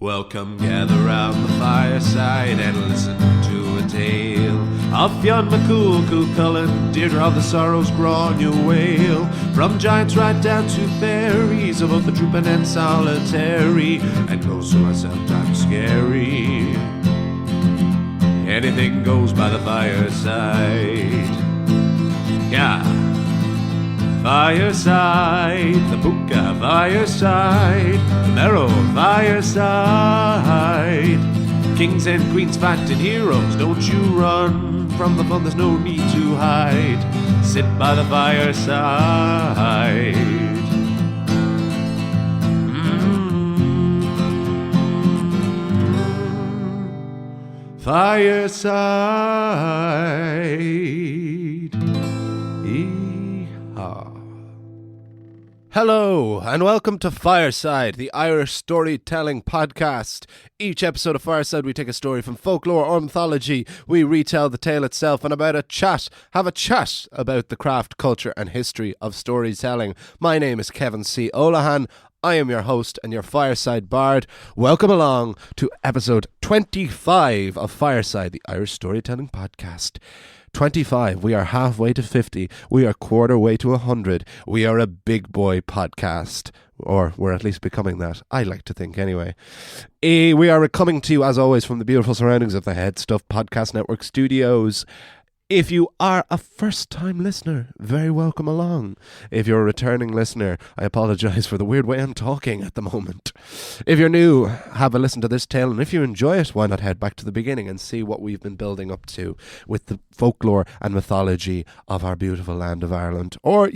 Welcome, gather round the fireside and listen to a tale of Fionn McCool, Cullen, Deirdre of the Sorrows, Grainne Whale. From giants right down to fairies, of both the drooping and solitary, and those who are sometimes scary. Anything goes by the fireside. Yeah. Fireside, the Puka fireside, the Marrow fireside. Kings and queens fighting heroes, don't you run from the fun, there's no need to hide. Sit by the fireside. Fireside. Hello, and welcome to Fireside, the Irish storytelling podcast. Each episode of Fireside, we take a story from folklore or mythology. We retell the tale itself and have a chat about the craft, culture, and history of storytelling. My name is Kevin C. Olahan. I am your host and your Fireside Bard. Welcome along to episode 25 of Fireside, the Irish storytelling podcast. 25. We are halfway to 50. We are quarter way to 100. We are a big boy podcast. Or we're at least becoming that. I like to think anyway. We are coming to you, as always, from the beautiful surroundings of the Head Stuff Podcast Network studios. If you are a first-time listener, very welcome along. If you're a returning listener, I apologise for the weird way I'm talking at the moment. If you're new, have a listen to this tale, and if you enjoy it, why not head back to the beginning and see what we've been building up to with the folklore and mythology of our beautiful land of Ireland, or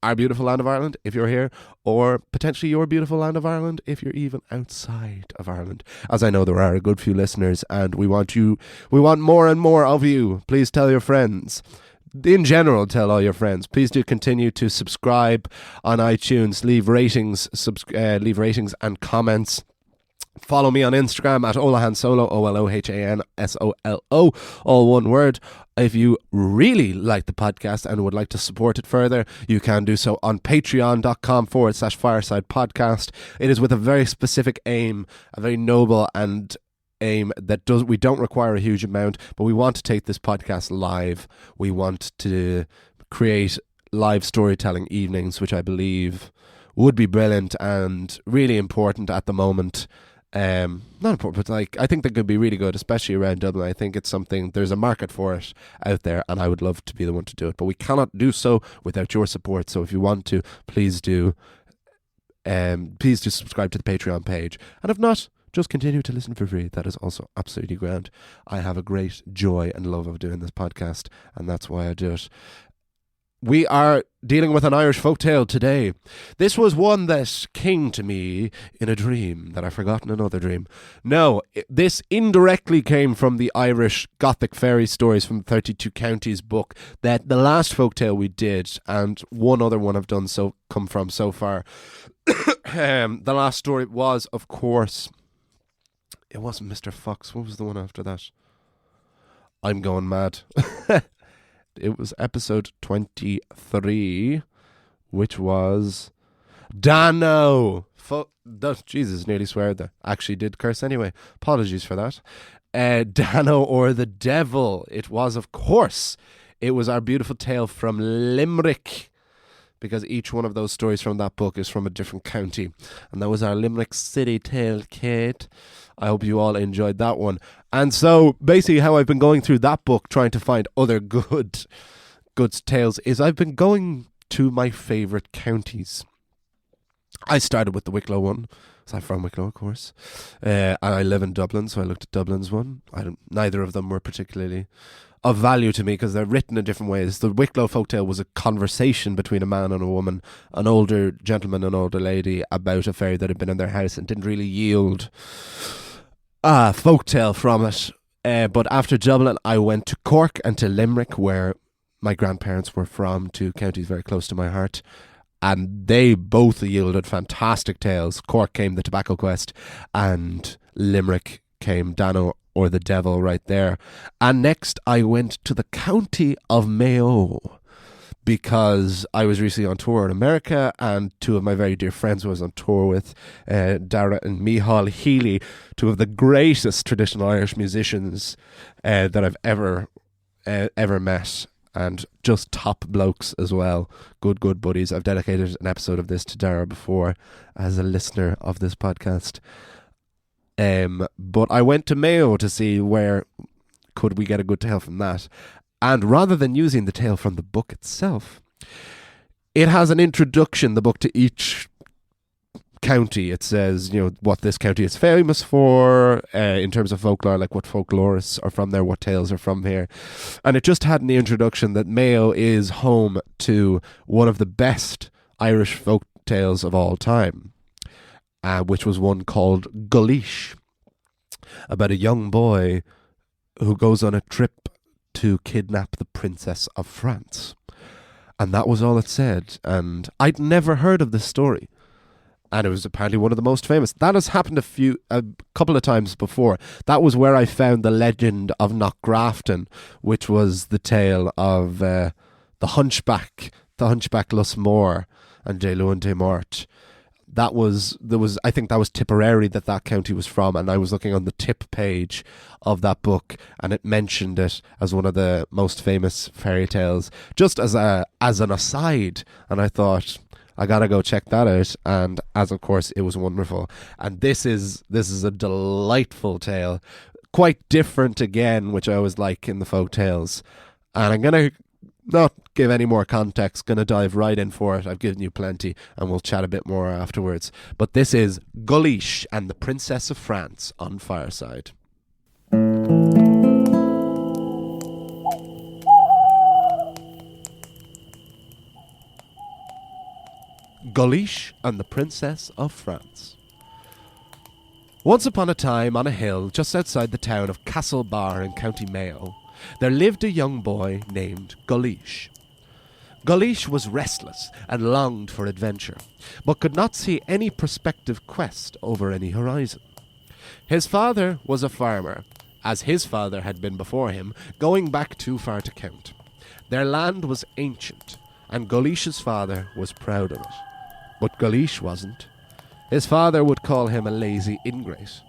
our beautiful land of Ireland, if you're here, or potentially your beautiful land of Ireland, if you're even outside of Ireland. As I know there are a good few listeners, and we want more and more of you. Please tell your friends. In general, tell all your friends. Please do continue to subscribe on iTunes, leave ratings and comments. Follow me on Instagram at OlahanSolo, OLOHANSOLO, all one word. If you really like the podcast and would like to support it further, you can do so on patreon.com/Fireside Podcast. It is with a very specific aim, a very noble and aim that we don't require a huge amount, but we want to take this podcast live. We want to create live storytelling evenings, which I believe would be brilliant and really important at the moment. Not important, but I think they could be really good, especially around Dublin. I think it's something, there's a market for it out there, and I would love to be the one to do it, but we cannot do so without your support. So if you want to, please do subscribe to the Patreon page, and if not, just continue to listen for free. That is also absolutely grand. I have a great joy and love of doing this podcast, and that's why I do it. We are dealing with an Irish folktale today. This was one that came to me in a dream that I've forgotten another dream. No, this indirectly came from the Irish Gothic Fairy Stories from 32 Counties book that the last folktale we did, and one other one I've done come from so far. The last story was, of course, it wasn't Mr. Fox. What was the one after that? I'm going mad. It was episode 23, which was Dano. Jesus, nearly swear there. Actually did curse anyway. Apologies for that. Dano or the Devil. It was, of course, it was our beautiful tale from Limerick, because each one of those stories from that book is from a different county. And that was our Limerick City tale, Kate. I hope you all enjoyed that one. And so basically how I've been going through that book trying to find other good tales is I've been going to my favourite counties. I started with the Wicklow one, so I'm from Wicklow, of course. And I live in Dublin, so I looked at Dublin's one. Neither of them were particularly of value to me because they're written in different ways. The Wicklow folktale was a conversation between a man and a woman, an older gentleman and an older lady, about a fairy that had been in their house and didn't really yield a folktale from it. But after Dublin, I went to Cork and to Limerick, where my grandparents were from, two counties very close to my heart. And they both yielded fantastic tales. Cork came The Tobacco Quest, and Limerick came Dano or the Devil right there. And next I went to the county of Mayo, because I was recently on tour in America, and two of my very dear friends who I was on tour with, Dara and Micheál Healy, two of the greatest traditional Irish musicians that I've ever met, and just top blokes as well. Good buddies. I've dedicated an episode of this to Dara before as a listener of this podcast. But I went to Mayo to see where could we get a good tale from that. And rather than using the tale from the book itself, it has an introduction, the book, to each county. It says, what this county is famous for in terms of folklore, like what folklorists are from there, what tales are from here. And it just had in the introduction that Mayo is home to one of the best Irish folk tales of all time, which was one called Guleesh, about a young boy who goes on a trip to kidnap the Princess of France. And that was all it said. And I'd never heard of this story. And it was apparently one of the most famous. That has happened a couple of times before. That was where I found the legend of Knockgrafton, which was the tale of the Hunchback Lusmore and Jaelun de Mort. I think that was Tipperary that county was from, and I was looking on the tip page of that book, and it mentioned it as one of the most famous fairy tales, just as an aside. And I thought, I gotta go check that out, and as of course it was wonderful. And this is a delightful tale, quite different again, which I always like in the folk tales. And I'm gonna not give any more context, gonna dive right in for it. I've given you plenty, and we'll chat a bit more afterwards. But this is Guleesh and the Princess of France on Fireside. Guleesh and the Princess of France. Once upon a time, on a hill just outside the town of Castlebar in County Mayo, there lived a young boy named Guleesh. Guleesh was restless and longed for adventure, but could not see any prospective quest over any horizon. His father was a farmer, as his father had been before him, going back too far to count. Their land was ancient, and Guleesh's father was proud of it. But Guleesh wasn't. His father would call him a lazy ingrate.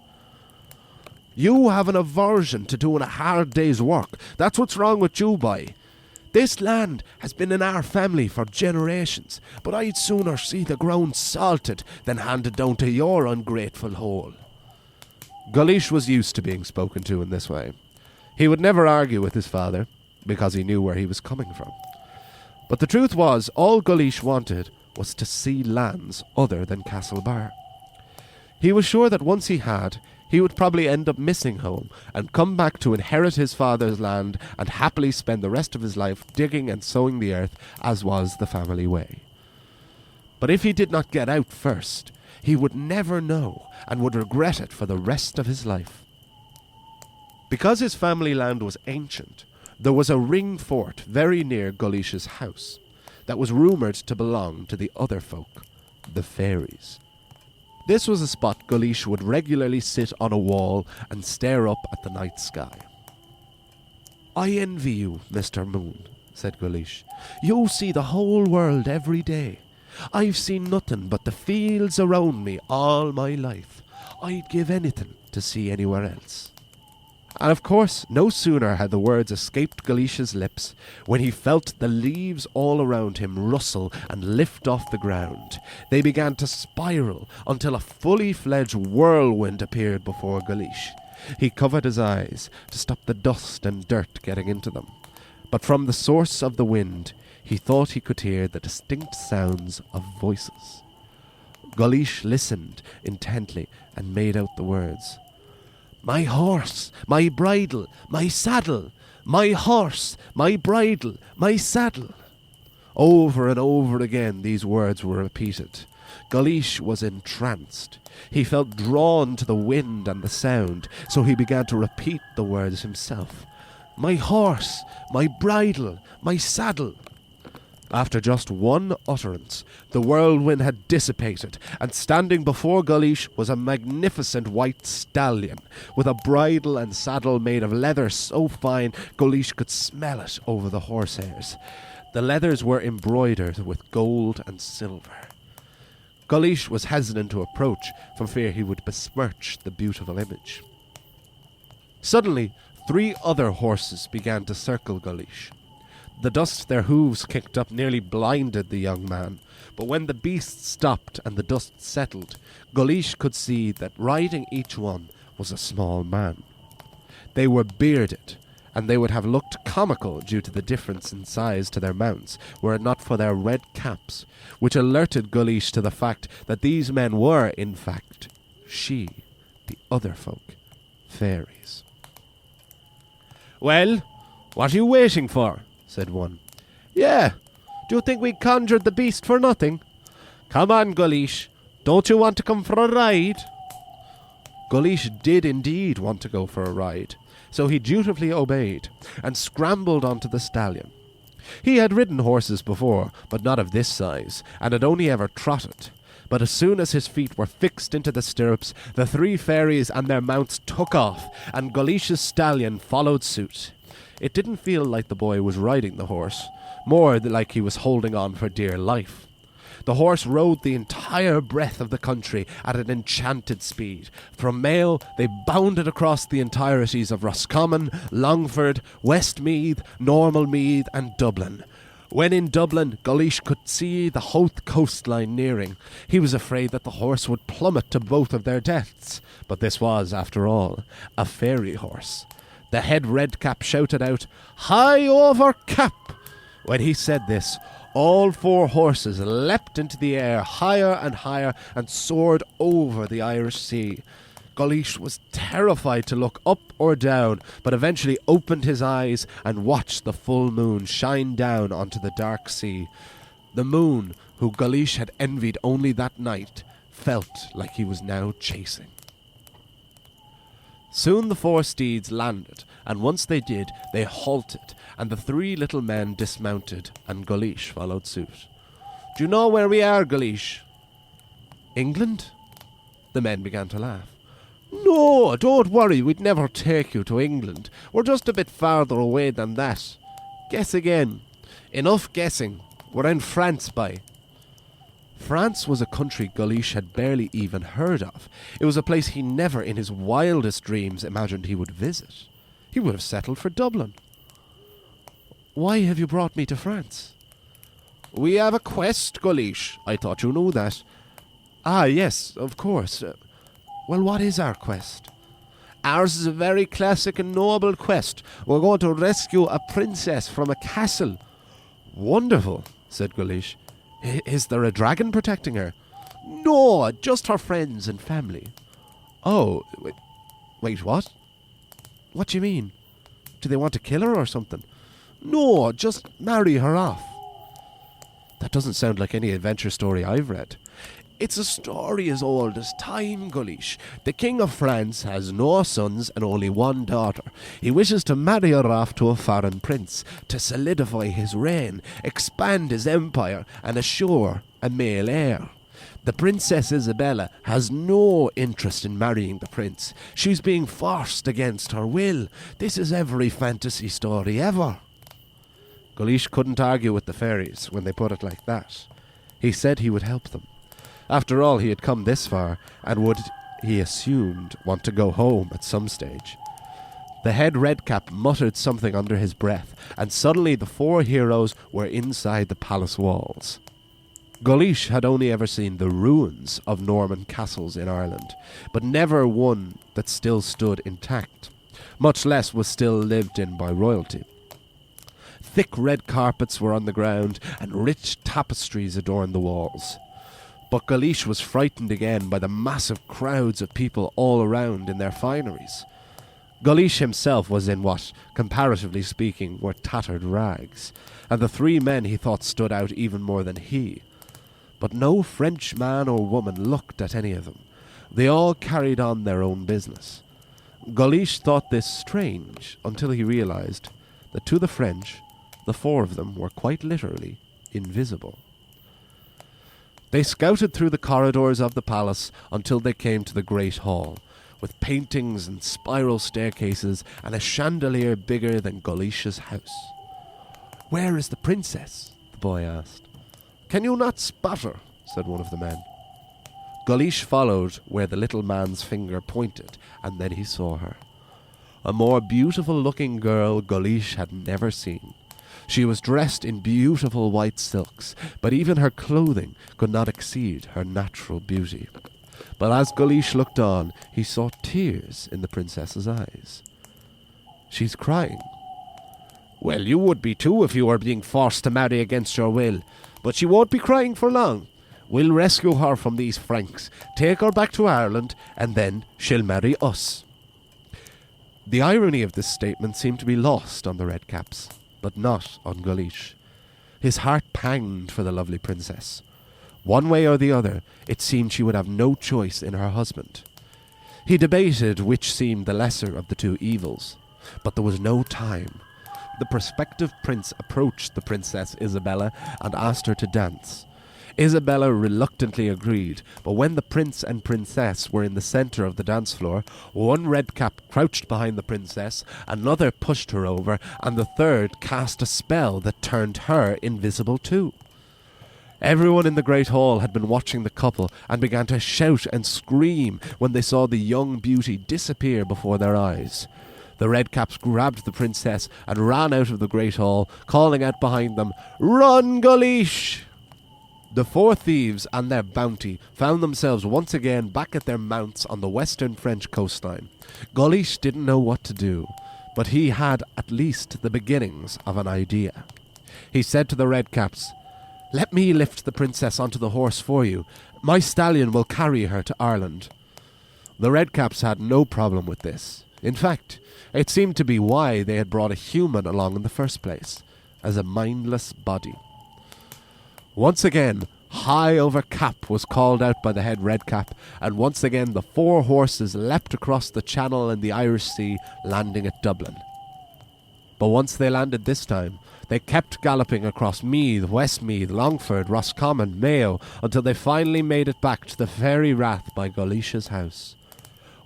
"You have an aversion to doing a hard day's work. That's what's wrong with you, boy. This land has been in our family for generations, but I'd sooner see the ground salted than handed down to your ungrateful hole." Guleesh was used to being spoken to in this way. He would never argue with his father, because he knew where he was coming from. But the truth was, all Guleesh wanted was to see lands other than Castlebar. He was sure that once he had, he would probably end up missing home and come back to inherit his father's land and happily spend the rest of his life digging and sowing the earth, as was the family way. But if he did not get out first, he would never know and would regret it for the rest of his life. Because his family land was ancient, there was a ring fort very near Guleesh's house that was rumoured to belong to the other folk, the fairies. This was a spot Guleesh would regularly sit on a wall and stare up at the night sky. "I envy you, Mr. Moon," said Guleesh. "You see the whole world every day. I've seen nothing but the fields around me all my life. I'd give anything to see anywhere else." And of course, no sooner had the words escaped Guleesh's lips when he felt the leaves all around him rustle and lift off the ground. They began to spiral until a fully fledged whirlwind appeared before Guleesh. He covered his eyes to stop the dust and dirt getting into them. But from the source of the wind, he thought he could hear the distinct sounds of voices. Guleesh listened intently and made out the words. "My horse, my bridle, my saddle. My horse, my bridle, my saddle." Over and over again these words were repeated. Guleesh was entranced. He felt drawn to the wind and the sound, so he began to repeat the words himself. "My horse, my bridle, my saddle." After just one utterance, the whirlwind had dissipated, and standing before Guleesh was a magnificent white stallion, with a bridle and saddle made of leather so fine Guleesh could smell it over the horsehairs. The leathers were embroidered with gold and silver. Guleesh was hesitant to approach for fear he would besmirch the beautiful image. Suddenly, 3 other horses began to circle Guleesh. The dust their hooves kicked up nearly blinded the young man, but when the beasts stopped and the dust settled, Guleesh could see that riding each one was a small man. They were bearded, and they would have looked comical due to the difference in size to their mounts, were it not for their red caps, which alerted Guleesh to the fact that these men were, in fact, the other folk, fairies. "Well, what are you waiting for?" said one. "Yeah, do you think we conjured the beast for nothing? Come on, Guleesh, don't you want to come for a ride?" Guleesh did indeed want to go for a ride, so he dutifully obeyed, and scrambled onto the stallion. He had ridden horses before, but not of this size, and had only ever trotted. But as soon as his feet were fixed into the stirrups, the 3 fairies and their mounts took off, and Guleesh's stallion followed suit. It didn't feel like the boy was riding the horse, more like he was holding on for dear life. The horse rode the entire breadth of the country at an enchanted speed. From Mayo, they bounded across the entireties of Roscommon, Longford, Westmeath, Normalmeath, and Dublin. When in Dublin, Guleesh could see the Howth coastline nearing. He was afraid that the horse would plummet to both of their deaths. But this was, after all, a fairy horse. The head redcap shouted out, "High over cap!" When he said this, all 4 horses leapt into the air higher and higher and soared over the Irish Sea. Guleesh was terrified to look up or down, but eventually opened his eyes and watched the full moon shine down onto the dark sea. The moon, who Guleesh had envied only that night, felt like he was now chasing. Soon the 4 steeds landed, and once they did, they halted, and the 3 little men dismounted, and Guleesh followed suit. "Do you know where we are, Guleesh?" "England?" The men began to laugh. "No, don't worry, we'd never take you to England. We're just a bit farther away than that. Guess again." "Enough guessing. We're in France, by." France was a country Guleesh had barely even heard of. It was a place he never in his wildest dreams imagined he would visit. He would have settled for Dublin. "Why have you brought me to France?" "We have a quest, Guleesh. I thought you knew that." "Ah, yes, of course. Well, what is our quest?" "Ours is a very classic and noble quest. We're going to rescue a princess from a castle." "Wonderful," said Guleesh. "Is there a dragon protecting her?" "No, just her friends and family." "Oh, wait, what? What do you mean? Do they want to kill her or something?" "No, just marry her off." That doesn't sound like any adventure story I've read. "It's a story as old as time, Guleesh. The King of France has no sons and only one daughter. He wishes to marry her off to a foreign prince, to solidify his reign, expand his empire, and assure a male heir. The Princess Isabella has no interest in marrying the prince. She's being forced against her will. This is every fantasy story ever." Guleesh couldn't argue with the fairies when they put it like that. He said he would help them. After all, he had come this far, and would, he assumed, want to go home at some stage. The head redcap muttered something under his breath, and suddenly the 4 heroes were inside the palace walls. Guleesh had only ever seen the ruins of Norman castles in Ireland, but never one that still stood intact, much less was still lived in by royalty. Thick red carpets were on the ground, and rich tapestries adorned the walls. But Guleesh was frightened again by the massive crowds of people all around in their fineries. Guleesh himself was in what, comparatively speaking, were tattered rags, and the 3 men he thought stood out even more than he. But no French man or woman looked at any of them. They all carried on their own business. Guleesh thought this strange until he realized that to the French, the 4 of them were quite literally invisible. They scouted through the corridors of the palace until they came to the great hall, with paintings and spiral staircases and a chandelier bigger than Guleesh's house. "Where is the princess?" the boy asked. "Can you not spot her?" said one of the men. Guleesh followed where the little man's finger pointed, and then he saw her. A more beautiful-looking girl Guleesh had never seen. She was dressed in beautiful white silks, but even her clothing could not exceed her natural beauty. But as Guleesh looked on, he saw tears in the princess's eyes. "She's crying." "Well, you would be too if you were being forced to marry against your will. But she won't be crying for long. We'll rescue her from these Franks, take her back to Ireland, and then she'll marry us." The irony of this statement seemed to be lost on the Redcaps, but not on Guleesh. His heart panged for the lovely princess. One way or the other, it seemed she would have no choice in her husband. He debated which seemed the lesser of the two evils, but there was no time. The prospective prince approached the Princess Isabella and asked her to dance. Isabella reluctantly agreed, but when the prince and princess were in the centre of the dance floor, one redcap crouched behind the princess, another pushed her over, and the third cast a spell that turned her invisible too. Everyone in the great hall had been watching the couple and began to shout and scream when they saw the young beauty disappear before their eyes. The redcaps grabbed the princess and ran out of the great hall, calling out behind them, "Run, Guleesh!" The four thieves and their bounty found themselves once again back at their mounts on the western French coastline. Guleesh didn't know what to do, but he had at least the beginnings of an idea. He said to the redcaps, "Let me lift the princess onto the horse for you. My stallion will carry her to Ireland." The redcaps had no problem with this. In fact, it seemed to be why they had brought a human along in the first place, as a mindless body. Once again, "High over cap" was called out by the head redcap, and once again the four horses leapt across the Channel and the Irish Sea, landing at Dublin. But once they landed this time, they kept galloping across Meath, Westmeath, Longford, Roscommon, Mayo, until they finally made it back to the fairy Rath by Guleesh's house.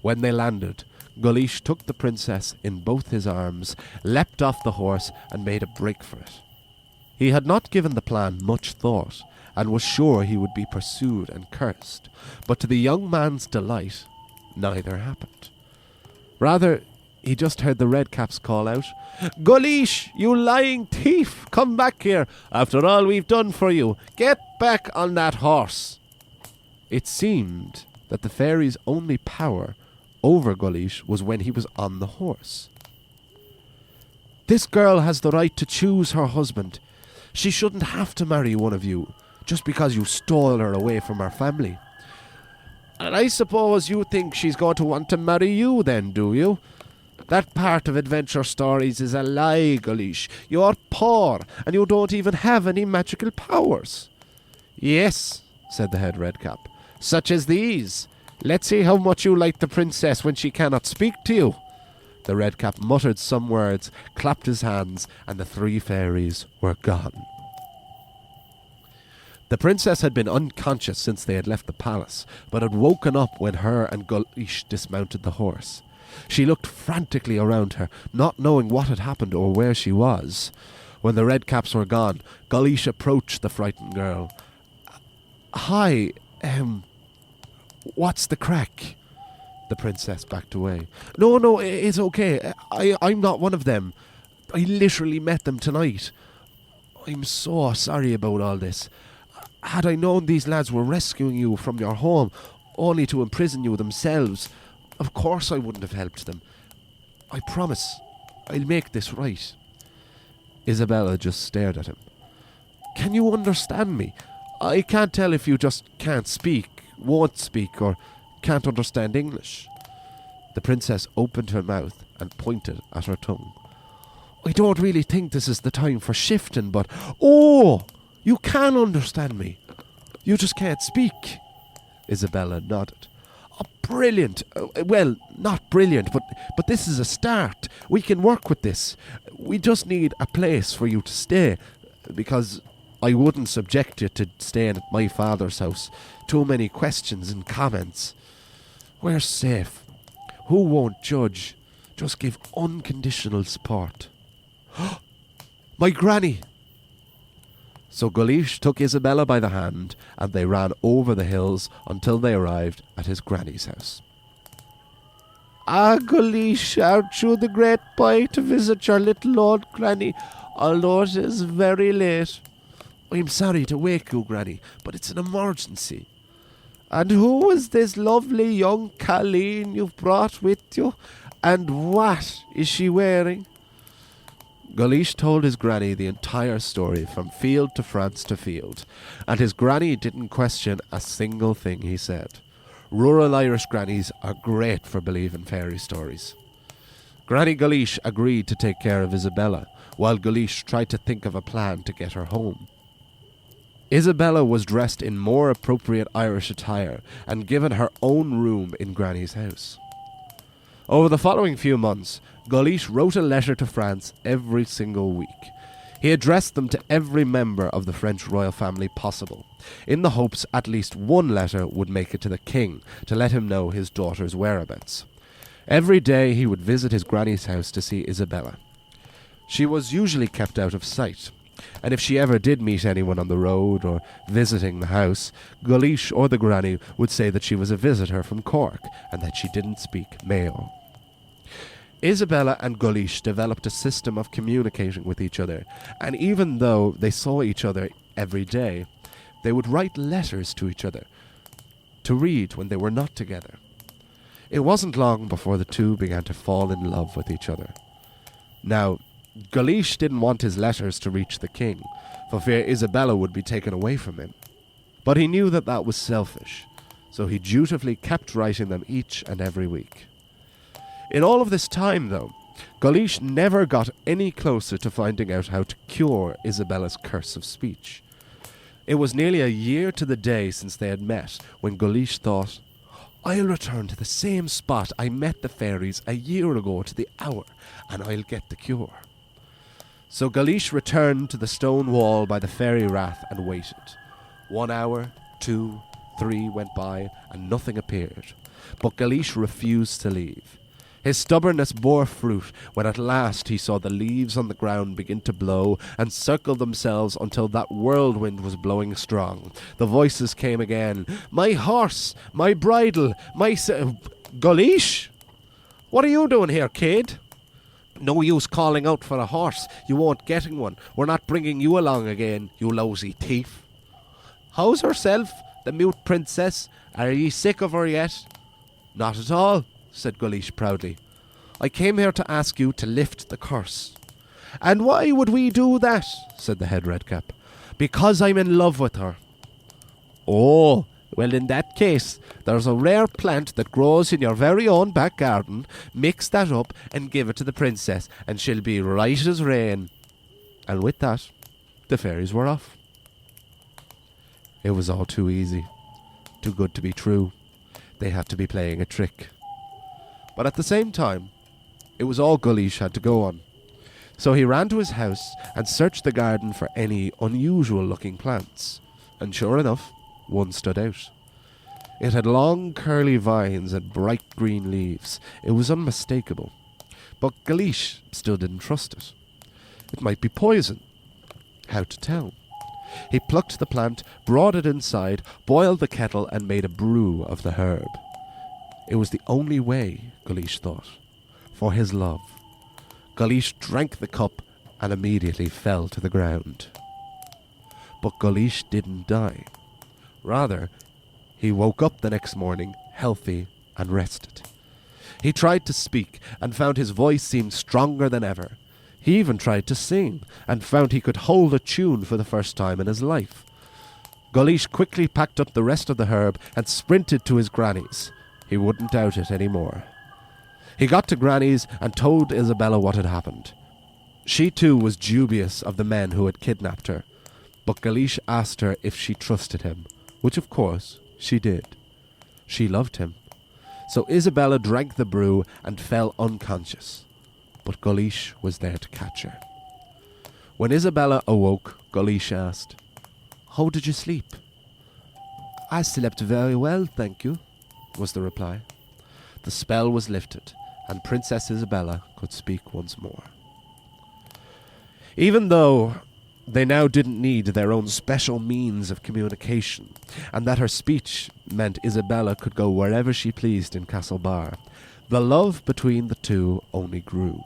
When they landed, Guleesh took the princess in both his arms, leapt off the horse, and made a break for it. He had not given the plan much thought, and was sure he would be pursued and cursed, but to the young man's delight, neither happened. Rather, he just heard the redcaps call out, "Guleesh, you lying thief, come back here, after all we've done for you. Get back on that horse." It seemed that the fairy's only power over Guleesh was when he was on the horse. "This girl has the right to choose her husband. She shouldn't have to marry one of you, just because you stole her away from her family." "And I suppose you think she's going to want to marry you then, do you? That part of adventure stories is a lie, Guleesh. You're poor, and you don't even have any magical powers." "Yes," said the head redcap, "such as these. Let's see how much you like the princess when she cannot speak to you." The redcap muttered some words, clapped his hands, and the three fairies were gone. The princess had been unconscious since they had left the palace, but had woken up when her and Guleesh dismounted the horse. She looked frantically around her, not knowing what had happened or where she was. When the redcaps were gone, Guleesh approached the frightened girl. "Hi, what's the crack?" The princess backed away. No, it's okay. I'm not one of them. I literally met them tonight. I'm so sorry about all this. Had I known these lads were rescuing you from your home, only to imprison you themselves, of course I wouldn't have helped them. I promise, I'll make this right." Isabella just stared at him. "Can you understand me? I can't tell if you just can't speak, won't speak, or can't understand English." The princess opened her mouth and pointed at her tongue. "I don't really think this is the time for shifting, but..." "Oh, you can understand me. You just can't speak." Isabella nodded. "Oh, brilliant. Well, not brilliant, but this is a start. We can work with this. We just need a place for you to stay, because I wouldn't subject you to staying at my father's house. Too many questions and comments. We're safe. Who won't judge? Just give unconditional support." "My granny!" So Guleesh took Isabella by the hand, and they ran over the hills until they arrived at his granny's house. "Ah, Guleesh, aren't you the great boy to visit your little old granny, although it is very late?" "I'm sorry to wake you, granny, but it's an emergency." "And who is this lovely young Colleen you've brought with you, and what is she wearing?" Guleesh told his granny the entire story from field to France to field, and his granny didn't question a single thing he said. Rural Irish grannies are great for believing fairy stories. Granny Guleesh agreed to take care of Isabella, while Guleesh tried to think of a plan to get her home. Isabella was dressed in more appropriate Irish attire and given her own room in Granny's house. Over the following few months, Guleesh wrote a letter to France every single week. He addressed them to every member of the French royal family possible, in the hopes at least one letter would make it to the king to let him know his daughter's whereabouts. Every day he would visit his granny's house to see Isabella. She was usually kept out of sight, and if she ever did meet anyone on the road or visiting the house, Guleesh or the granny would say that she was a visitor from Cork and that she didn't speak Mayo. Isabella and Guleesh developed a system of communicating with each other, and even though they saw each other every day, they would write letters to each other to read when they were not together. It wasn't long before the two began to fall in love with each other. Now, Guleesh didn't want his letters to reach the king, for fear Isabella would be taken away from him. But he knew that that was selfish, so he dutifully kept writing them each and every week. In all of this time, though, Guleesh never got any closer to finding out how to cure Isabella's curse of speech. It was nearly a year to the day since they had met when Guleesh thought, "I'll return to the same spot I met the fairies a year ago to the hour, and I'll get the cure." So Guleesh returned to the stone wall by the fairy rath and waited. 1 hour, 2, 3 went by, and nothing appeared. But Guleesh refused to leave. His stubbornness bore fruit when at last he saw the leaves on the ground begin to blow and circle themselves until that whirlwind was blowing strong. The voices came again. "My horse! My bridle! Guleesh? What are you doing here, kid?" "No use calling out for a horse. You won't getting one. We're not bringing you along again, you lousy thief." "How's herself, the mute princess? Are ye sick of her yet?" "Not at all," said Guleesh proudly. "I came here to ask you to lift the curse." "And why would we do that?" said the head redcap. "Because I'm in love with her." "Oh, well, in that case, there's a rare plant that grows in your very own back garden. Mix that up and give it to the princess, and she'll be right as rain." And with that, the fairies were off. It was all too easy, too good to be true. They had to be playing a trick. But at the same time, it was all Guleesh had to go on. So he ran to his house and searched the garden for any unusual-looking plants. And sure enough, one stood out. It had long curly vines and bright green leaves. It was unmistakable. But Guleesh still didn't trust it. It might be poison. How to tell? He plucked the plant, brought it inside, boiled the kettle, and made a brew of the herb. It was the only way, Guleesh thought, for his love. Guleesh drank the cup and immediately fell to the ground. But Guleesh didn't die. Rather, he woke up the next morning healthy and rested. He tried to speak and found his voice seemed stronger than ever. He even tried to sing and found he could hold a tune for the first time in his life. Guleesh quickly packed up the rest of the herb and sprinted to his granny's. He wouldn't doubt it any more. He got to Granny's and told Isabella what had happened. She too was dubious of the men who had kidnapped her, but Guleesh asked her if she trusted him, which of course she did. She loved him. So Isabella drank the brew and fell unconscious, but Guleesh was there to catch her. When Isabella awoke, Guleesh asked, "How did you sleep?" "I slept very well, thank you," was the reply. The spell was lifted, and Princess Isabella could speak once more. Even though they now didn't need their own special means of communication, and that her speech meant Isabella could go wherever she pleased in Castlebar. The love between the two only grew.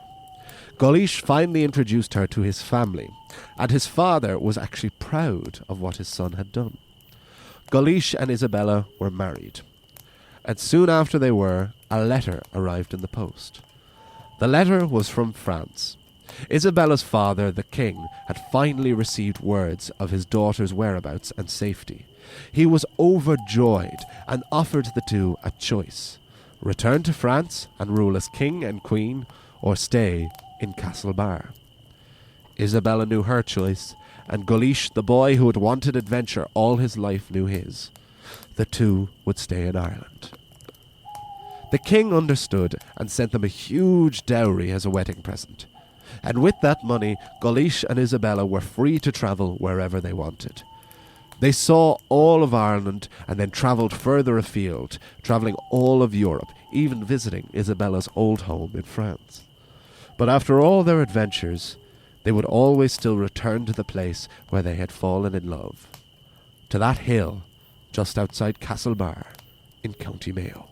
Guleesh finally introduced her to his family, and his father was actually proud of what his son had done. Guleesh and Isabella were married, and soon after they were, a letter arrived in the post. The letter was from France. Isabella's father, the king, had finally received words of his daughter's whereabouts and safety. He was overjoyed and offered the two a choice: return to France and rule as king and queen, or stay in Castlebar. Isabella knew her choice, and Guleesh, the boy who had wanted adventure all his life, knew his. The two would stay in Ireland. The king understood and sent them a huge dowry as a wedding present. And with that money, Guleesh and Isabella were free to travel wherever they wanted. They saw all of Ireland and then travelled further afield, travelling all of Europe, even visiting Isabella's old home in France. But after all their adventures, they would always still return to the place where they had fallen in love, to that hill just outside Castlebar in County Mayo.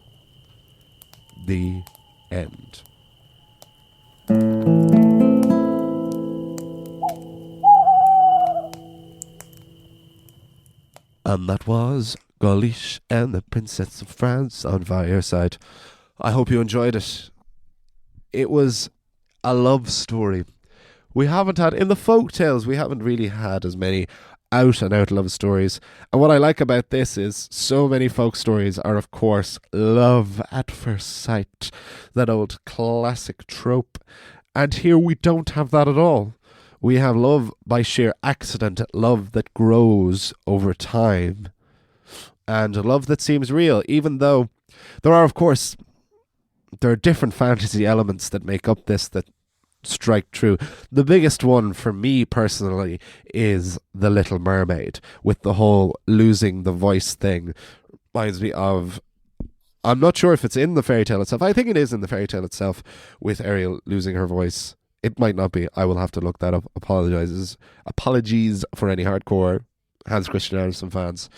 The end. And that was Guleesh and the Princess of France on Fireside. I hope you enjoyed it. It was a love story. We haven't had, in the folk tales, we haven't really had as many out-and-out love stories. And what I like about this is so many folk stories are, of course, love at first sight. That old classic trope. And here we don't have that at all. We have love by sheer accident, love that grows over time, and love that seems real, even though there are, of course, there are different fantasy elements that make up this that strike true. The biggest one for me personally is The Little Mermaid, with the whole losing the voice thing. Reminds me of, I'm not sure if it's in the fairy tale itself. I think it is in the fairy tale itself, with Ariel losing her voice. It might not be. I will have to look that up. Apologies for any hardcore Hans Christian Andersen fans.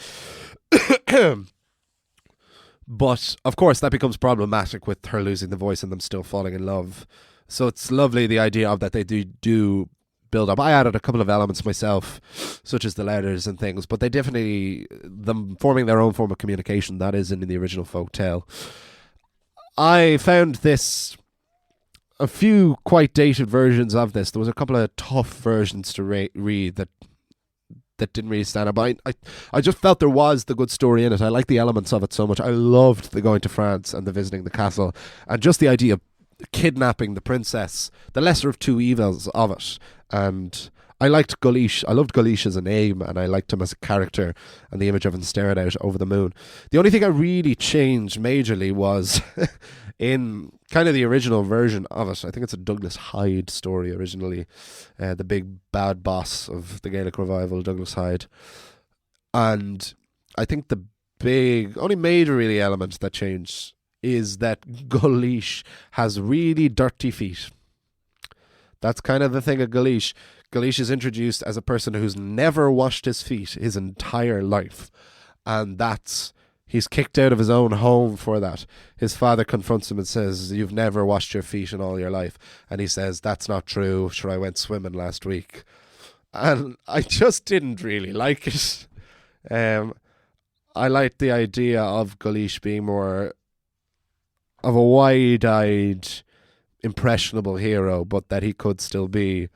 But, of course, that becomes problematic with her losing the voice and them still falling in love. So it's lovely, the idea of that they do build up. I added a couple of elements myself, such as the letters and things, but they definitely, them forming their own form of communication, that is in the original folk tale. I found this, a few quite dated versions of this. There was a couple of tough versions to read that didn't really stand up. I just felt there was the good story in it. I liked the elements of it so much. I loved the going to France and the visiting the castle, and just the idea of kidnapping the princess, the lesser of two evils of it. And I liked Guleesh. I loved Guleesh as a name, and I liked him as a character, and the image of him staring out over the moon. The only thing I really changed majorly was in kind of the original version of it. I think it's a Douglas Hyde story originally, the big bad boss of the Gaelic revival, Douglas Hyde. And I think the only major really element that changed is that Guleesh has really dirty feet. That's kind of the thing of Guleesh. Guleesh is introduced as a person who's never washed his feet his entire life. And he's kicked out of his own home for that. His father confronts him and says, "You've never washed your feet in all your life." And he says, "That's not true. Sure, I went swimming last week." And I just didn't really like it. I liked the idea of Guleesh being more of a wide-eyed, impressionable hero, but that he could still be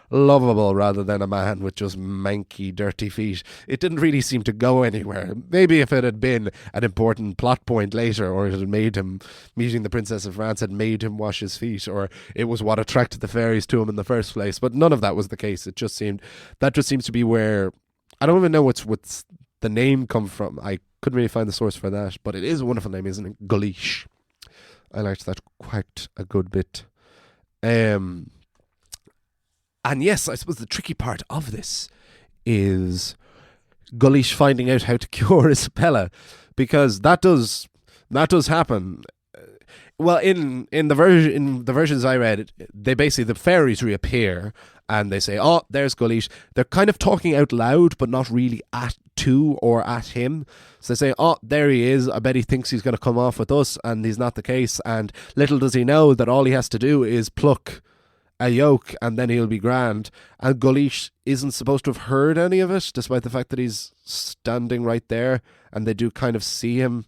lovable rather than a man with just manky, dirty feet. It didn't really seem to go anywhere. Maybe if it had been an important plot point later, or it had made him, meeting the Princess of France had made him wash his feet, or it was what attracted the fairies to him in the first place. But none of that was the case. That just seems to be where, I don't even know what's the name come from. I couldn't really find the source for that, but it is a wonderful name, isn't it? Guleesh. I liked that quite a good bit. And yes, I suppose the tricky part of this is Guleesh finding out how to cure Isabella, because that does happen. Well, in the versions I read, they basically, the fairies reappear and they say, "Oh, there's Guleesh." They're kind of talking out loud, but not really to or at him. So they say, "Oh, there he is. I bet he thinks he's going to come off with us," and he's not the case. And little does he know that all he has to do is pluck a yoke and then he'll be grand. And Guleesh isn't supposed to have heard any of it, despite the fact that he's standing right there, and they do kind of see him.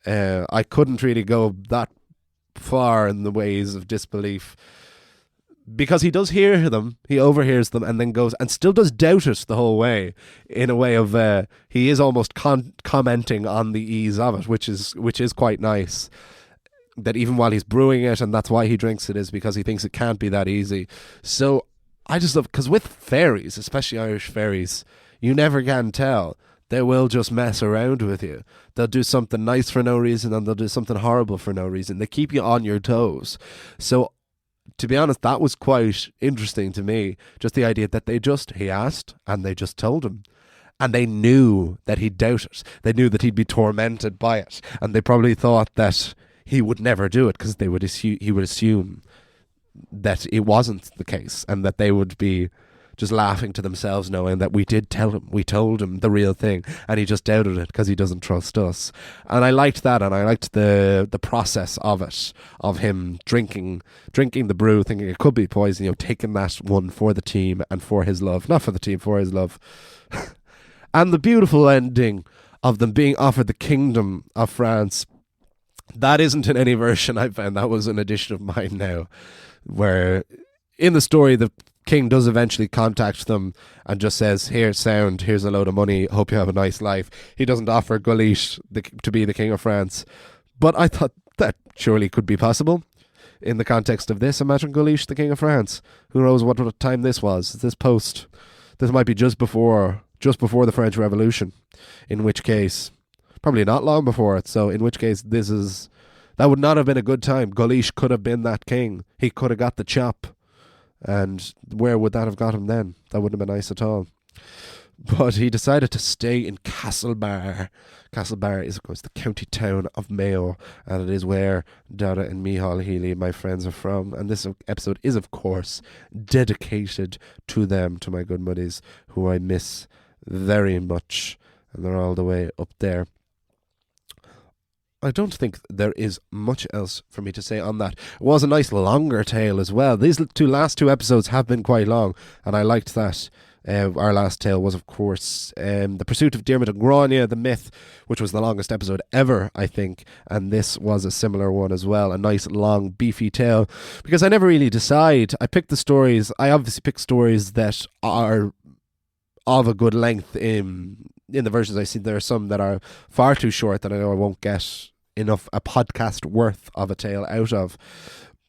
I couldn't really go that far in the ways of disbelief, because he does hear them, he overhears them, and then goes and still does doubt it the whole way, in a way of he is almost commenting on the ease of it, which is quite nice. That even while he's brewing it, and that's why he drinks it, is because he thinks it can't be that easy. So I just love, because with fairies, especially Irish fairies, you never can tell. They will just mess around with you. They'll do something nice for no reason, and they'll do something horrible for no reason. They keep you on your toes. So, to be honest, that was quite interesting to me. Just the idea that he asked, and they just told him. And they knew that he'd doubt it. They knew that he'd be tormented by it. And they probably thought that he would never do it, because he would assume that it wasn't the case, and that they would be just laughing to themselves, knowing that we did tell him, we told him the real thing, and he just doubted it because he doesn't trust us. And I liked that, and I liked the process of it, of him drinking the brew, thinking it could be poison, taking that one for the team and for his love, not for the team, for his love. And the beautiful ending of them being offered the kingdom of France. That isn't in any version I found. That was an addition of mine now, where in the story the king does eventually contact them and just says, here's a load of money, hope you have a nice life. He doesn't offer Guleesh to be the king of France. But I thought that surely could be possible in the context of this. Imagine Guleesh the king of France. Who knows what time this was? This might be just before the French Revolution, in which case, probably not long before it, so in which case that would not have been a good time. Guleesh could have been that king. He could have got the chop. And where would that have got him then? That wouldn't have been nice at all. But he decided to stay in Castlebar. Castlebar is, of course, the county town of Mayo, and it is where Dara and Micheál Healy, my friends, are from. And this episode is, of course, dedicated to them, to my good buddies, who I miss very much. And they're all the way up there. I don't think there is much else for me to say on that. It was a nice longer tale as well. These last two episodes have been quite long, and I liked that. Our last tale was, of course, The Pursuit of Diarmid and Grania, the myth, which was the longest episode ever, I think, and this was a similar one as well, a nice, long, beefy tale, because I never really decide. I obviously pick stories that are of a good length in the versions I see. There are some that are far too short that I know I won't get enough a podcast worth of a tale out of.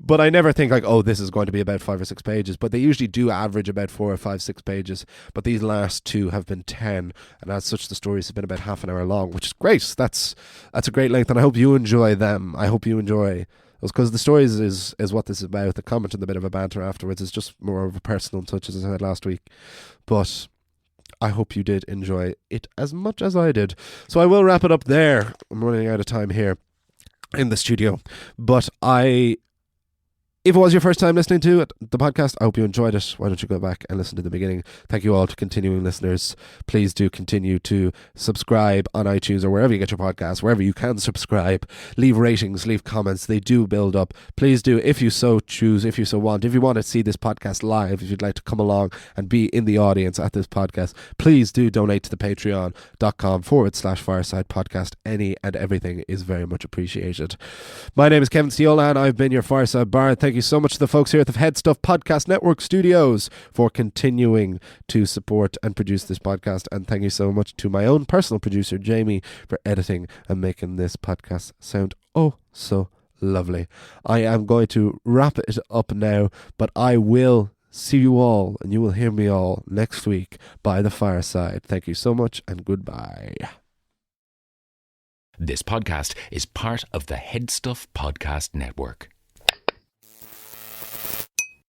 But I never think this is going to be about 5 or 6 pages. But they usually do average about 4 or 5, 6 pages. But these last two have been 10, and as such, the stories have been about half an hour long, which is great. That's a great length, and I hope you enjoy them. I hope you enjoy those, because the stories is what this is about. The comment and the bit of a banter afterwards is just more of a personal touch, as I said last week. But I hope you did enjoy it as much as I did. So I will wrap it up there. I'm running out of time here in the studio. But if it was your first time listening to the podcast, I hope you enjoyed it. Why don't you go back and listen to the beginning? Thank you all to continuing listeners. Please do continue to subscribe on iTunes or wherever you get your podcasts, wherever you can subscribe. Leave ratings, leave comments. They do build up. Please do, if you so choose, if you so want. If you want to see this podcast live, if you'd like to come along and be in the audience at this podcast, please do donate to the patreon.com/Fireside Podcast. Any and everything is very much appreciated. My name is Kevin Ciola, and I've been your Fireside Bard. Thank you so much to the folks here at the Head Stuff Podcast Network Studios for continuing to support and produce this podcast. And thank you so much to my own personal producer, Jamie, for editing and making this podcast sound oh so lovely. I am going to wrap it up now, but I will see you all, and you will hear me all next week by the fireside. Thank you so much, and goodbye. This podcast is part of the Head Stuff Podcast Network.